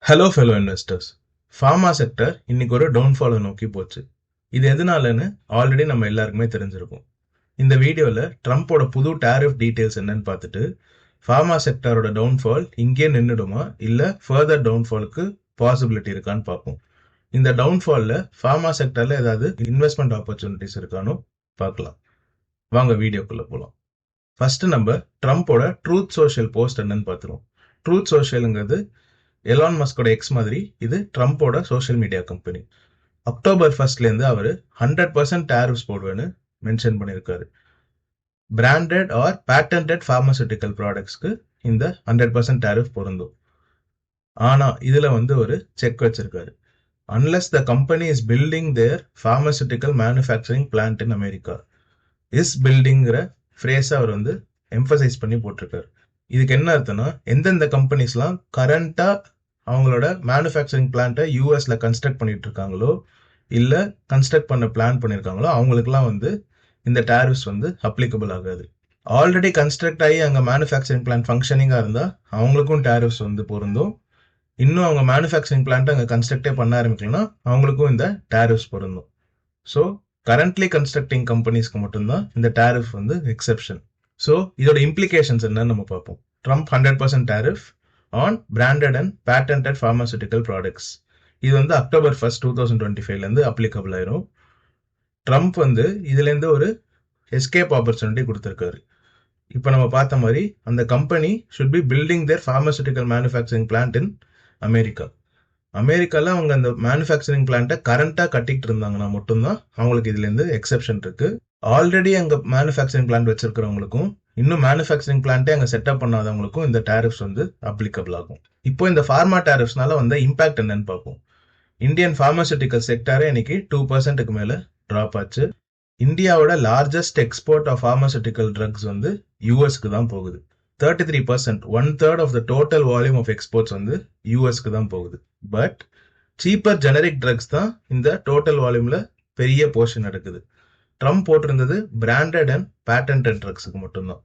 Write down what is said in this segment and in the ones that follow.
Hello fellow investors. Pharma sector இன்னைக்கு ஒரு டவுன்ஃபாலை நோக்கி போச்சு. இது எதனாலன்னு ஆல்ரெடி நம்ம எல்லாருக்குமே தெரிஞ்சிருக்கும். இந்த வீடியோவில் ட்ரம்ப்போட புது டேரிஃப் டீட்டெயில்ஸ் என்னன்னு பார்த்துட்டு ஃபார்மா செக்டரோட டவுன்ஃபால் இங்கே நின்றுடுமா இல்லை ஃபர்தர் டவுன்ஃபாலுக்கு பாசிபிலிட்டி இருக்கான்னு பார்ப்போம். இந்த டவுன்ஃபாலில் ஃபார்மா செக்டரில் ஏதாவது இன்வெஸ்ட்மெண்ட் ஆப்பர்ச்சுனிட்டிஸ் இருக்கானோ பார்க்கலாம். வாங்க வீடியோக்குள்ளே போகலாம். ஃபர்ஸ்ட் நம்ம ட்ரம்ப்போட ட்ரூத் சோஷியல் போஸ்ட் என்னன்னு பார்த்துருவோம். ட்ரூத் சோஷியலுங்கிறது எலான் மஸ்கோட எக்ஸ் மாதிரி இது ட்ரம்ப்போட சோஷியல் மீடியா கம்பெனி. அக்டோபர் 1 அவர் 100% டேரிஃப்ஸ் போடுவேன்னு மென்ஷன் பண்ணியிருக்காரு. பிராண்டட் ஆர் பேட்டன்டட் பார்மசூட்டிக்கல் ப்ராடக்ட்ஸ்க்கு இந்த 100% டேரிஃப் பொருந்தும். ஆனா இதுல ஒரு செக் வச்சிருக்காரு. Unless the company is building their pharmaceutical manufacturing plant in America. Is பில்டிங்கிற ஃப்ரேஸ் அவர் எம்பசைஸ் பண்ணி போட்டிருக்காரு. இதுக்கு என்ன அர்த்தம்னா, எந்தெந்த கம்பெனிஸ்லாம் கரண்டா அவங்களோட மேனுஃபேக்சரிங் பிளான்ட்டை யூஎஸ்ல கன்ஸ்ட்ரக்ட் பண்ணிட்டு இருக்காங்களோ இல்லை கன்ஸ்ட்ரக்ட் பண்ண பிளான் பண்ணியிருக்காங்களோ அவங்களுக்குலாம் இந்த டேரிஃப்ஸ் அப்ளிகபிள் ஆகாது. ஆல்ரெடி கன்ஸ்ட்ரக்ட் ஆகி அங்கே மேனுஃபேக்சரிங் பிளான் ஃபங்க்ஷனிங்காக இருந்தால் அவங்களுக்கும் டேரிஃப்ஸ் பொருந்தும். இன்னும் அவங்க மேனுஃபேக்சரிங் பிளான்ட்டை அங்கே கன்ஸ்ட்ரக்டே பண்ண ஆரம்பிக்கலன்னா அவங்களுக்கும் இந்த டேரிஃப்ஸ் பொருந்தும். ஸோ கரண்ட்லி கன்ஸ்ட்ரக்டிங் கம்பெனிஸ்க்கு மட்டும்தான் இந்த டேரிஃப் எக்ஸெப்ஷன். ஸோ இதோட இம்ப்ளிகேஷன்ஸ் என்னன்னு நம்ம பார்ப்போம். Trump 100% tariff on branded and patented pharmaceutical products. இது அக்டோபர் 1, 2025 அப்ளிகபிள் ஆயிரும். ட்ரம்ப் இதுலேருந்து ஒரு எஸ்கேப் ஆப்பர்ச்சுனிட்டி கொடுத்துருக்காரு. இப்போ நம்ம பார்த்த மாதிரி அந்த company should be building their pharmaceutical manufacturing plant in America. அமெரிக்காவில் அவங்க அந்த மேனுஃபேக்சரிங் பிளான்ட்டை கரண்டாக கட்டிக்கிட்டு இருந்தாங்கன்னா மட்டும்தான் அவங்களுக்கு இதுலேருந்து எக்ஸெப்ஷன் இருக்கு. ஆல்ரெடி அங்கே மேனுஃபேக்சரிங் பிளான்ட் வச்சிருக்கிறவங்களுக்கும் இன்னும் மேனுஃபேக்சரிங் பிளான்ட்டே அங்கே செட்டப் பண்ணாதவங்களுக்கும் இந்த டேரிஃப்ஸ் அப்ளிகபிள் ஆகும். இப்போ இந்த ஃபார்மா டேரிஃப்ஸ்னால இம்பாக்ட் என்னன்னு பார்ப்போம். இந்தியன் பார்மசூட்டிக்கல் செக்டரே இன்னைக்கு 2%க்கு மேலே ட்ராப் ஆச்சு. இந்தியாவோட largest export of pharmaceutical drugs யூஎஸ்க்கு தான் போகுது. 33%, 1/3 of the total volume of exports யூஎஸ்க்கு தான் போகுது. பட் சீப்பர் ஜெனரிக் ட்ரக்ஸ் தான் இந்த டோட்டல் வால்யூம்ல பெரிய போர்ஷன் எடுக்குது. ட்ரம்ப் போட்டிருந்தது பிராண்டட் அண்ட் பேட்டன்டட் ட்ரக்ஸுக்கு மட்டும்தான்.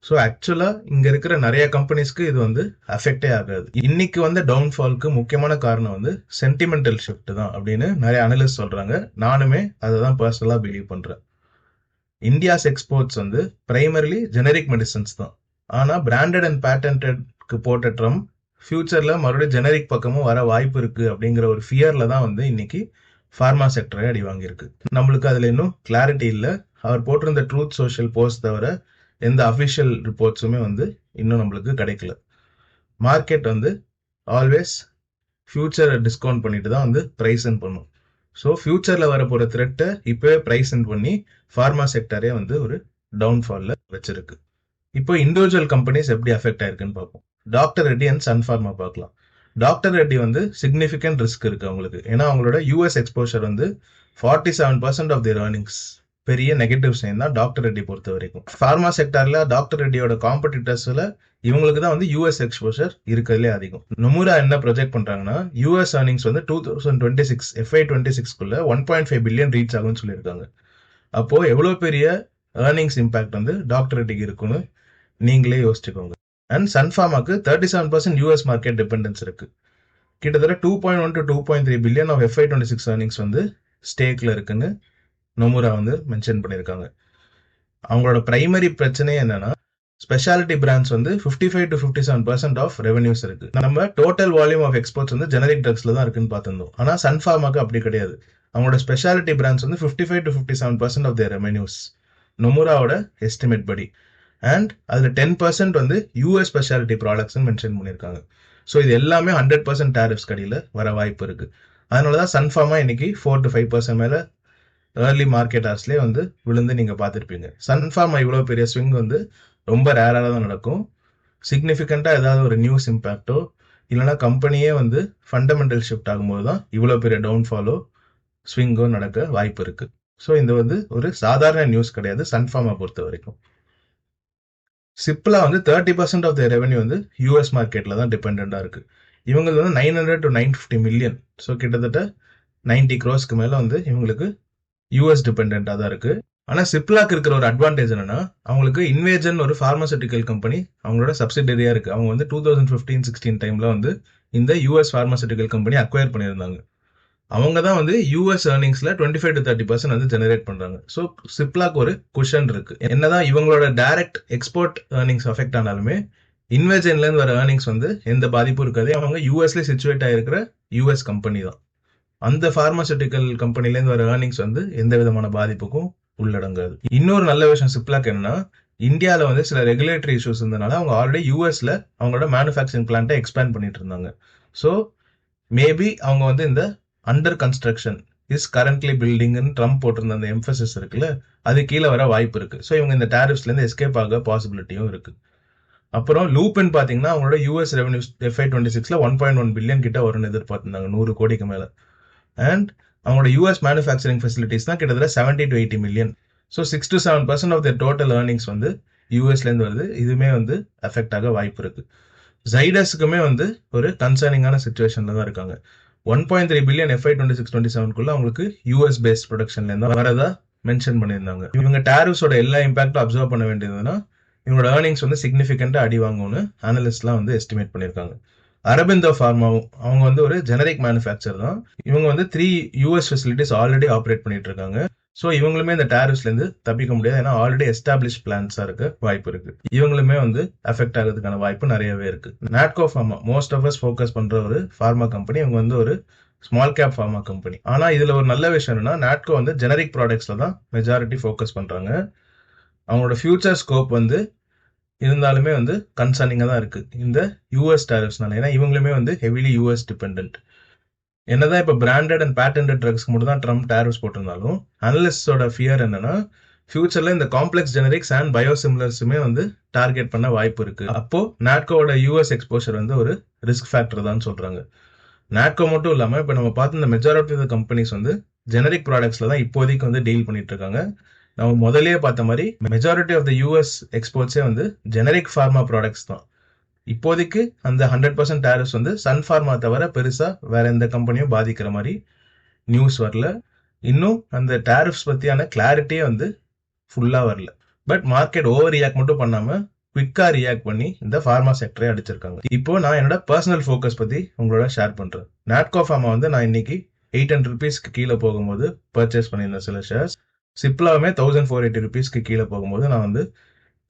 ஸோ ஆக்சுவலாக இங்கே இருக்கிற நிறைய கம்பெனிஸ்க்கு இது அஃபெக்டே ஆகாது. இன்னைக்கு டவுன்ஃபால்க்கு முக்கியமான காரணம் சென்டிமெண்டல் ஷிஃப்ட் தான் அப்படின்னு நிறைய அனலிஸ்ட் சொல்றாங்க. நானுமே அதை தான் பர்சனலாக பிலீவ் பண்ணுறேன். India's exports primarily generic medicines தான். ஆனால் பிராண்டட் அண்ட் பேட்டன்டட்க்கு போட்ட ட்ரம்ப் ஃபியூச்சரில் மறுபடியும் ஜெனரிக் பக்கமும் வர வாய்ப்பு இருக்குது அப்படிங்கிற ஒரு ஃபியரில் தான் இன்னைக்கு ஃபார்மா செக்டரை அடி வாங்கியிருக்கு. நம்மளுக்கு அதில் இன்னும் கிளாரிட்டி இல்லை. அவர் போட்டிருந்த ட்ரூத் சோஷியல் போஸ்ட் தவிர எந்த அஃபிஷியல் ரிப்போர்ட்ஸுமே இன்னும் நம்மளுக்கு கிடைக்கல. மார்க்கெட் ஆல்வேஸ் ஃபியூச்சரை டிஸ்கவுண்ட் பண்ணிட்டு தான் ப்ரைஸ் பண்ணும். ஸோ ஃபியூச்சரில் வரப்போகிற த்ரெட்டை இப்போவே ப்ரைஸ் பண்ணி ஃபார்மா செக்டரே ஒரு டவுன்ஃபாலில் வச்சிருக்கு. இப்போ இண்டிவிஜுவல் கம்பெனிஸ் எப்படி அஃபெக்ட் ஆயிருக்குன்னு பார்ப்போம். Doctor Reddy and Sun Pharma பார்க்கலாம். டாக்டர் ரெட்டி சிக்னிஃபிகண்ட் ரிஸ்க் இருக்கு அவங்களுக்கு. ஏன்னா அவங்களோட US exposure 47% of their earnings. பெரிய நெகட்டிவ் சைன் தான் டாக்டர் ரெட்டி பொறுத்த வரைக்கும். ஃபார்மா செக்டர்ல டாக்டர் ரெட்டியோட காம்படிட்டர்ஸ்ல இவங்களுக்கு தான் யூஎஸ் எக்ஸ்போஷர் இருக்கிறதுலே அதிகம். நொமுரா என்ன ப்ரொஜெக்ட் பண்றாங்கன்னா யூஎஸ் ஏர்னிங்ஸ் 2026 FY26க்குள்ள 1.5 பில்லியன் ரீச் ஆகும்னு சொல்லியிருக்காங்க. அப்போ எவ்வளவு பெரிய ஏர்னிங்ஸ் இம்பாக்ட் டாக்டர் ரெட்டிக்கு இருக்குன்னு நீங்களே யோசிச்சுக்கோங்க. அண்ட் சன்ஃபார்மாக்கு 37% யூஎஸ் மார்க்கெட் டிபெண்டன்ஸ் இருக்கு. கிட்டத்தட்ட 2.1 to 2.3 billion of FY26 earnings ஸ்டேக்ல இருக்குன்னு நொமுரா மென்ஷன் பண்ணியிருக்காங்க. அவங்களோட பிரைமரி பிரச்சனை என்னன்னா specialty brands 55 to 57% of revenues இருக்கு. நம்ம total volume of exports generic ட்ரக்ஸ்ல தான் இருக்குன்னு பார்த்திருந்தோம். ஆனால் சன்ஃபார்மாக்கு அப்படி கிடையாது. அவங்களோட specialty brands 55 to 57% of their revenues நொமுராவோட எஸ்டிமேட் படி. அண்ட் அதில் 10% யூஎஸ் ஸ்பெஷாலிட்டி ப்ராடக்ட்ஸ் மென்ஷன் பண்ணியிருக்காங்க. ஸோ இது எல்லாமே 100% டேரிஃப்ஸ் கடையில் வர வாய்ப்பு இருக்கு. அதனால தான் சன்ஃபார்மா இன்னைக்கு 4 to 5% மேலே ஏர்லி மார்க்கெட் ஹார்ஸ்லேயே விழுந்து நீங்கள் பார்த்துருப்பீங்க. சன்ஃபார்மா இவ்வளோ பெரிய ஸ்விங் ரொம்ப ரேராக தான் நடக்கும். சிக்னிஃபிகண்ட்டாக ஏதாவது ஒரு நியூஸ் இம்பேக்டோ இல்லைனா கம்பெனியே ஃபண்டமெண்டல் ஷிஃப்ட் ஆகும்போது தான் இவ்வளோ பெரிய டவுன்ஃபாலோ ஸ்விங்கோ நடக்க வாய்ப்பு இருக்கு. ஸோ இந்த ஒரு சாதாரண நியூஸ் கிடையாது சன்ஃபார்மா பொறுத்த வரைக்கும். Cipla 30% of the revenue US மார்க்கெட்ல தான் டிபெண்டா இருக்கு. இவங்க 900 to 950 மில்லியன். ஸோ கிட்டத்தட்ட 90 crores மேல இவங்களுக்கு யூஎஸ் டிபெண்டா தான் இருக்கு. ஆனா சிப்லாக்கு இருக்கிற ஒரு அட்வான்டேஜ் என்னன்னா, அவங்களுக்கு இன்வேஜன் ஒரு பார்மாசூட்டிக்கல் கம்பெனி அவங்களோட சப்சிடரியா இருக்கு. அவங்க வந்து 2015-16 டைம்ல வந்து இந்த யூஎஸ் பார்மாசூட்டிக்கல் கம்பெனி அக்வயர் பண்ணியிருந்தாங்க. அவங்க தான் வந்து யூஎஸ் ஏர்னிங்ஸ்ல 25-30% வந்து ஜெனரேட் பண்றாங்க. ஸோ சிப்லாக்கு ஒரு குஷன் இருக்கு. என்னதான் இவங்களோட டைரக்ட் எக்ஸ்போர்ட் ஏர்னிங்ஸ் அஃபெக்ட் ஆனாலுமே இன்வேஜன்ல இருந்து வர ஏர்னிங்ஸ் வந்து எந்த பாதிப்பும் இருக்காது. அவங்க யூஎஸ்ல சிச்சுவேட் ஆயிருக்கிற யூஎஸ் கம்பெனி தான். அந்த பார்மாசூட்டிக்கல் கம்பெனில இருந்து வர ஏர்னிங்ஸ் வந்து எந்த விதமான பாதிப்புக்கும் உள்ளடங்காது. இன்னொரு நல்ல விஷயம் சிப்லாக்கு என்னன்னா, இந்தியாவில் வந்து சில ரெகுலேட்டரி இஷ்யூஸ் இருந்தனால அவங்க ஆல்ரெடி யூஎஸ்ல அவங்களோட மேனுஃபேக்சரிங் பிளான்ட்டை எக்ஸ்பேண்ட் பண்ணிட்டு இருந்தாங்க. ஸோ மேபி அவங்க வந்து இந்த அண்டர் கன்ஸ்ட்ரக்ஷன் இஸ் கரண்ட்லி பில்டிங்னு ட்ரம்ப் போட்டிருந்த அந்த எம்பசிஸ் இருக்குல்ல, அது கீழே வர வாய்ப்பு இருக்கு. ஸோ இவங்க இந்த டேரிஃப்ஸ்ல இருந்து எஸ்கேப் ஆக பாசிபிலிட்டியும் இருக்கு. அப்புறம் லூப்னு பாத்தீங்கன்னா அவங்களோட யூஎஸ் ரெவன்யூ FY26ல 1.1 பில்லியன் கிட்ட வரும்னு எதிர்பார்த்திருந்தாங்க, 100 கோடிக்கு மேல. அண்ட் அவங்களோட யூஎஸ் மேனுஃபேக்சரிங் ஃபெசிலிட்டிஸ் தான் கிட்டத்தட்ட 70 to 80 million. So 6-7% of the total earnings வந்து யூஎஸ்ல இருந்து வருது. இதுவுமே வந்து அஃபெக்ட் ஆக வாய்ப்பு இருக்கு. ஜைடஸ்க்குமே வந்து ஒரு கன்சர்னிங்கான சுச்சுவேஷன்ல தான் இருக்காங்க. 1.3 பில்லியன் FY26-27க்குள்ள அவங்களுக்கு யூஎஸ் பேஸ்ட் ப்ரொடக்ஷன்ல இருந்து வரதா மென்ஷன் பண்ணியிருந்தாங்க. இவங்க டேரிஃப்ஸோட எல்லா இம்பாக்டும் அப்சர்வ் பண்ண வேண்டியதுன்னா இவங்களோட ஏர்னிங்ஸ் வந்து சிக்னிஃபிகண்டா அடி வாங்கும்னு அனலிஸ்ட்லாம் வந்து எஸ்டிமேட் பண்ணியிருக்காங்க. அரபிந்தோ ஃபார்மாவும் அவங்க வந்து ஒரு ஜெனரிக் மேனுஃபேக்சர் தான். இவங்க வந்து 3 யூஎஸ் ஃபெசிலிட்டிஸ் ஆல்ரெடி ஆப்ரேட் பண்ணிட்டு இருக்காங்க. ஸோ இவங்களுமே இந்த டேரிஃப்ஸ்ல இருந்து தப்பிக்க முடியாது. ஏன்னா ஆல்ரெடி எஸ்டாப்ளிஷ் பிளான்ஸா இருக்க வாய்ப்பு இருக்கு. இவங்களுமே வந்து அஃபெக்ட் ஆகிறதுக்கான வாய்ப்பு நிறையவே இருக்கு. Natco pharma most of us focus பண்ற ஒரு ஃபார்மா கம்பெனி. இவங்க வந்து ஒரு ஸ்மால் கேப் ஃபார்மா கம்பெனி. ஆனா இதுல ஒரு நல்ல விஷயம் என்னன்னா, நாட்கோ வந்து ஜெனரிக் ப்ராடக்ட்ஸ்ல தான் மெஜாரிட்டி ஃபோக்கஸ் பண்றாங்க. அவங்களோட ஃபியூச்சர் ஸ்கோப் வந்து இருந்தாலுமே வந்து கன்சர்னிங்கா தான் இருக்கு இந்த யூஎஸ் டேரிஃப்ஸ்னால. ஏன்னா இவங்களுமே வந்து ஹெவிலி யூஎஸ் டிபெண்டன்ட். என்னதான் இப்ப பிராண்டட் அண்ட் பேட்டன்ட் ட்ரக்ஸ்க்கு மட்டும் தான் ட்ரம்ப் டேரிஃப்ஸ் போட்டிருந்தாலும் அனலிஸ்டோட ஃபியர் என்னன்னா, ஃபியூச்சர்ல இந்த காம்ப்ளெக்ஸ் ஜெனரிக்ஸ் அண்ட் பயோசிமிலர்ஸுமே வந்து டார்கெட் பண்ண வாய்ப்பு இருக்கு. அப்போ நாட்கோட யூஎஸ் எக்ஸ்போஷர் வந்து ஒரு ரிஸ்க் ஃபேக்டர் தான் சொல்றாங்க. நாட்கோ மட்டும் இல்லாம இப்ப நம்ம பார்த்த இந்த மெஜாரிட்டி ஆஃப் கம்பெனிஸ் வந்து ஜெனரிக் ப்ராடக்ட்ஸ்ல தான் இப்போதைக்கு வந்து டீல் பண்ணிட்டு இருக்காங்க. நம்ம முதல்லயே பார்த்த மாதிரி மெஜாரிட்டி ஆஃப் த யூஎஸ் எக்ஸ்போர்ட்ஸே வந்து ஜெனரிக் ஃபார்மா ப்ராடக்ட்ஸ் தான். இப்போதைக்கு அந்த 100% டேரிஃப்ஸ் வந்து சன் ஃபார்மா தவிர பெருசா வேற எந்த கம்பெனியும் பாதிக்கிற மாதிரி நியூஸ் வரல. இன்னும் அந்த டேரிஃப்ஸ் பத்தியான கிளாரிட்டியே வந்து ஃபுல்லா வரல. பட் மார்க்கெட் ஓவர் ரியாக்ட் மட்டும் பண்ணாம குவிக்கா ரியாக்ட் பண்ணி இந்த ஃபார்மா செக்டரை அடிச்சிருக்காங்க. இப்போ நான் என்னோட பர்சனல் ஃபோக்கஸ் பத்தி உங்களோட ஷேர் பண்றேன். நாட்கோ ஃபார்மா வந்து நான் இன்னைக்கு 800 rupeesக்கு கீழே போகும்போது பர்ச்சேஸ் பண்ணியிருந்தேன் சில ஷேர்ஸ். சிப்லாவுமே 1480 rupeesக்கு கீழே போகும்போது நான் வந்து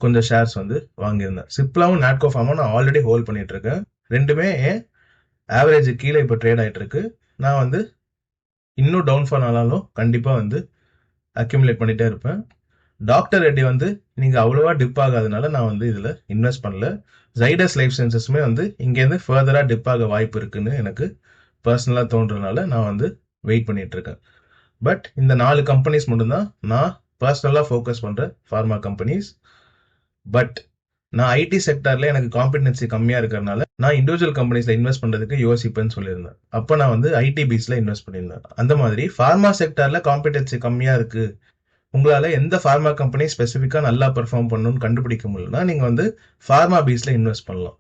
கொஞ்சம் ஷேர்ஸ் வந்து வாங்கியிருந்தேன். சிப்லாவும் நாட்கோ ஃபார்மும் நான் ஆல்ரெடி ஹோல்ட் பண்ணிட்டு இருக்கேன். ரெண்டுமே ஆவரேஜ் கீழே இப்போ ட்ரேட் ஆயிட்டு இருக்கு. நான் வந்து இன்னும் டவுன்ஃபால் ஆனாலும் கண்டிப்பா வந்து அக்யூமுலேட் பண்ணிட்டே இருப்பேன். டாக்டர் ரெட்டி வந்து நீங்க அவ்வளவா டிப் ஆகாதனால நான் வந்து இதுல இன்வெஸ்ட் பண்ணல. ஜைடஸ் லைஃப் சயின்சஸுமே வந்து இங்கேருந்து ஃபர்தரா டிப் ஆக வாய்ப்பு இருக்குன்னு எனக்கு பர்சனலா தோன்றதுனால நான் வந்து வெயிட் பண்ணிட்டு இருக்கேன். பட் இந்த 4 கம்பெனிஸ் மட்டும்தான் நான் பர்சனலா ஃபோக்கஸ் பண்ற ஃபார்மா கம்பெனிஸ். பட் நான் ஐடி செக்டர்ல எனக்கு காம்பிடன்சி கம்மியா இருக்கிறதுனால நான் இண்டிவிஜுவல் கம்பெனிஸ்ல இன்வெஸ்ட் பண்றதுக்கு யோசிப்பேன்னு சொல்லியிருந்தேன். அப்ப நான் வந்து ஐடி பீஸ்ல இன்வெஸ்ட் பண்ணியிருந்தேன். அந்த மாதிரி ஃபார்மா செக்டர்ல காம்பிடன்சி கம்மியா இருக்கு, உங்களால எந்த ஃபார்மா கம்பெனி ஸ்பெசிஃபிக்கா நல்லா பெர்ஃபார்ம் பண்ணணும்னு கண்டுபிடிக்க முடியலன்னா நீங்க வந்து ஃபார்மா பீஸ்ல இன்வெஸ்ட் பண்ணலாம்.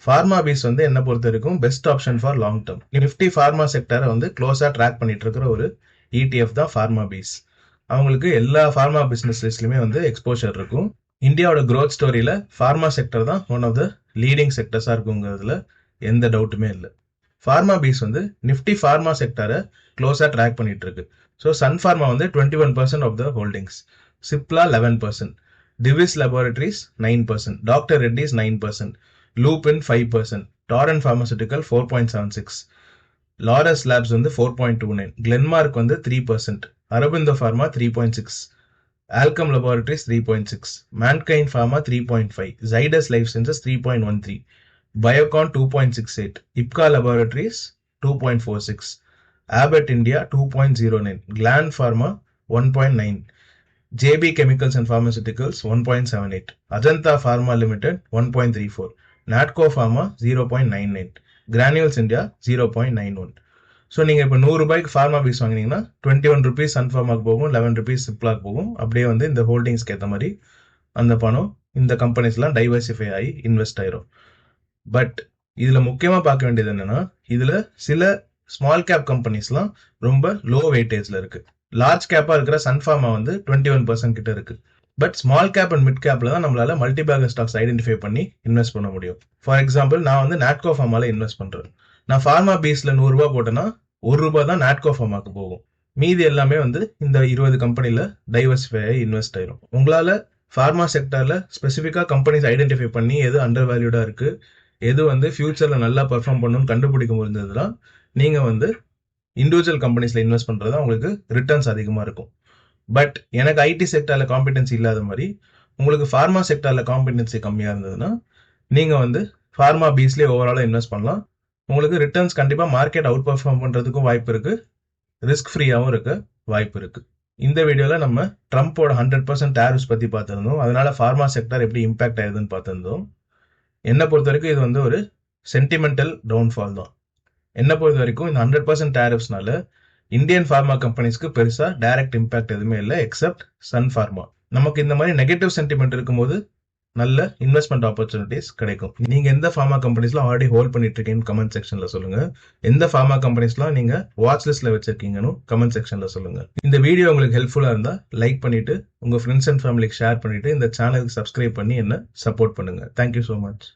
ஃபார்மா பீஸ் வந்து என்ன பொறுத்த வரைக்கும் best option for long term. Nifty pharma செக்டரை வந்து க்ளோஸா ட்ராக் பண்ணிட்டு இருக்கிற ஒரு ETF தான் ஃபார்மா பீஸ். அவங்களுக்கு எல்லா ஃபார்மா பிசினஸ்லயுமே வந்து எக்ஸ்போஷர் இருக்கும். இந்தியாவோட growth ஸ்டோரியில ஃபார்மா செக்டர் தான் ஒன் ஆஃப் த லீடிங் செக்டர்ஸா இருக்குங்கிறதுல எந்த டவுட்டுமே இல்லை. ஃபார்மா பீஸ் வந்து நிஃப்டி ஃபார்மா செக்டரை க்ளோஸா ட்ராக் பண்ணிட்டு இருக்கு. ஸோ சன் ஃபார்மா வந்து 21% of the holdings, Cipla 11%, Divi's laboratories 9%, doctor Reddy's 9%, Lupin 5%, Torrent pharmaceutical 4.76, Laurus labs வந்து 4.29, கிளென்மார்க் வந்து 3%, Aurobindo pharma 3.6, Alkem laboratories 3.6, Mankind pharma 3.5, Zydus life sciences 3.13, Biocon 2.68, Ipca laboratories 2.46, Abbott India 2.09, Gland pharma 1.9, J B chemicals and pharmaceuticals 1.78, Ajanta pharma limited 1.34, Natco pharma 0.99, granules India 0.91. So நீங்கள் இப்போ 100 ரூபாய்க்கு ஃபார்மா பீஸ் வாங்கினீங்கன்னா 21 rupees Sun ஃபார்மாக்கு போகும், 11 rupees சிப்லாக்கு போகும். அப்படியே வந்து இந்த ஹோல்டிங்ஸ்க்கு ஏற்ற மாதிரி அந்த பணம் இந்த கம்பெனிஸ்லாம் டைவர்சிஃபை ஆகி இன்வெஸ்ட் ஆயிரும். பட் இதில் முக்கியமாக பார்க்க வேண்டியது என்னன்னா, இதில் சில ஸ்மால் கேப் கம்பெனிஸ்லாம் ரொம்ப லோ வெயிட்டேஜில் இருக்கு. லார்ஜ் கேப்பா இருக்கிற சன் ஃபார்மா வந்து 21% கிட்ட இருக்கு. But small cap and mid கேப்ல தான் நம்மளால மல்டி பேக்கர் ஸ்டாக்ஸ் ஐடென்டிஃபை பண்ணி இன்வெஸ்ட் பண்ண முடியும். ஃபார் எக்ஸாம்பிள் நான் வந்து நாட்கோ ஃபார்மால இன்வெஸ்ட் பண்றேன். நான் ஃபார்மா பீஸ்ல ₹100 போட்டேன்னா ₹1 தான் நாட்கோ ஃபார்மாக்கு போகும். மீதி எல்லாமே வந்து இந்த 20 கம்பெனில டைவர்சிஃபை ஆகி இன்வெஸ்ட் ஆயிரும். உங்களால ஃபார்மா செக்டர்ல ஸ்பெசிஃபிக்கா கம்பெனிஸ் ஐடென்டிஃபை பண்ணி எது அண்டர் வேல்யூடா இருக்கு, எது வந்து ஃபியூச்சர்ல நல்லா பெர்ஃபார்ம் பண்ணணும்னு கண்டுபிடிக்க முடிஞ்சதுன்னா நீங்க வந்து இண்டிவிஜுவல் கம்பெனிஸ்ல இன்வெஸ்ட் பண்றது உங்களுக்கு ரிட்டர்ன்ஸ் அதிகமா இருக்கும். பட் எனக்கு ஐடி செக்டர்ல காம்பிடன்சி இல்லாத மாதிரி உங்களுக்கு ஃபார்மா செக்டர்ல காம்பிடன்சி கம்மியா இருந்ததுன்னா நீங்க வந்து ஃபார்மா பீஸ்லேயே ஓவராலா இன்வெஸ்ட் பண்ணலாம். உங்களுக்கு ரிட்டர்ன்ஸ் கண்டிப்பா மார்க்கெட் அவுட் பெர்ஃபார்ம் பண்றதுக்கும் வாய்ப்பு இருக்கு, ரிஸ்க் ஃப்ரீயாகவும் இருக்க வாய்ப்பு இருக்கு. இந்த வீடியோல நம்ம ட்ரம்ப்போட 100% டேரிஃப்ஸ் பத்தி பார்த்திருந்தோம். அதனால ஃபார்மா செக்டர் எப்படி இம்பாக்ட் ஆகுதுன்னு பார்த்திருந்தோம். என்னை பொறுத்த வரைக்கும் இது வந்து ஒரு சென்டிமெண்டல் டவுன்ஃபால் தான். என்னை பொறுத்த வரைக்கும் இந்த 100% டேரிஃப்ஸ்னால இந்தியன் ஃபார்மா கம்பெனிஸ்க்கு பெருசா டைரக்ட் இம்பாக்ட் எதுவுமே இல்லை எக்ஸப்ட் சன் ஃபார்மா. நமக்கு இந்த மாதிரி நெகட்டிவ் சென்டிமெண்ட் இருக்கும்போது நல்ல இன்வெஸ்ட்மெண்ட் ஆப்பர்ச்சுனிட்டிஸ் கிடைக்கும். நீங்க எந்த ஃபார்மா கம்பெனிஸ்லாம் ஆல்ரெடி ஹோல்ட் பண்ணிட்டு இருக்கீங்கன்னு கமெண்ட் செக்ஷன்ல சொல்லுங்க. எந்த ஃபார்மா கம்பெனிஸ்லாம் நீங்க வாட்ச் லிஸ்ட்ல வச்சிருக்கீங்கன்னு கமெண்ட் செக்ஷன்ல சொல்லுங்க. இந்த வீடியோ உங்களுக்கு ஹெல்ப்ஃபுல்லா இருந்தா லைக் பண்ணிட்டு உங்க ஃப்ரெண்ட்ஸ் அண்ட் ஃபேமிலிக்கு ஷேர் பண்ணிட்டு இந்த சேனலுக்கு சப்ஸ்கிரைப் பண்ணி என்ன சப்போர்ட் பண்ணுங்க. Thank you so much.